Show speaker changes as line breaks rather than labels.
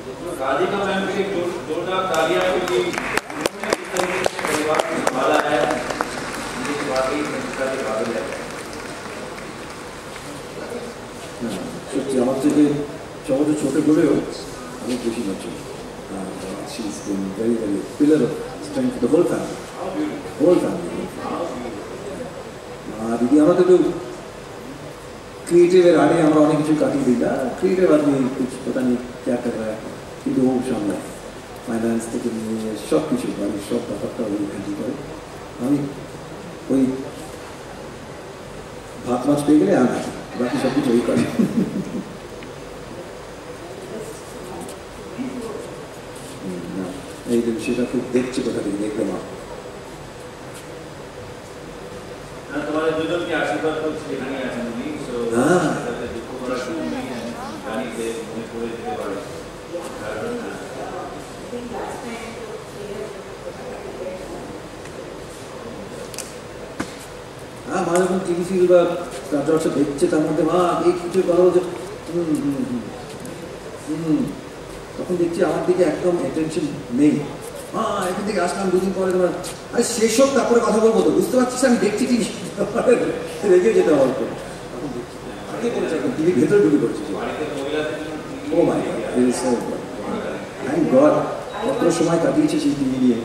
Radhika ma'am के जोरदार तालियां क्योंकि उन्होंने इस तरीके से परिवार को संभाला है, ये वाकई संस्था के काबिल है।
সত্যি আমার থেকে সমাজে ছোট হলেও অনেক বেশি নতুন। She has been very, very pillar of strength for the whole family. Whole family. दीदी हमारे तो क्रिएटिव है रानी हमारा अनेक कुछ काटी दी ना क्रिएटिव आदमी कुछ पता नहीं क्या कर रहा है किंतु वो शामिल है फाइनेंस तक नहीं शॉप की चीज़ वाली शॉप का पता वही हैंडल करे हमें कोई भात माच पे गए आना बाकी सब कुछ वही करे এই বিষয়টা খুব দেখছি কথা থেকে দেখলাম
तुम्हारे जुगल के आशीर्वाद तो सेखानी है मुझे सो ताते दुखों पर शुरू नहीं है गानी से मुझे पूरे दिखे बारे
हाँ हमारे को टीवी सीरियल बार स्टार्टर से देखते तब मतलब हाँ एक कुछ करो जो তখন দেখছি আমার দিকে একদম অ্যাটেনশন নেই হ্যাঁ এখান থেকে আসলাম দুদিন পরে তোমার আরে শেষ হোক তারপরে কথা বলবো তো বুঝতে পারছিস আমি দেখছি টিভি রেগে যেতে হবে তখন দেখছি আগে বলেছে এখন টিভির ভেতরে ঢুকে পড়েছি ও মাই গড থ্যাংক গড কত সময় কাটিয়েছি সেই টিভি নিয়ে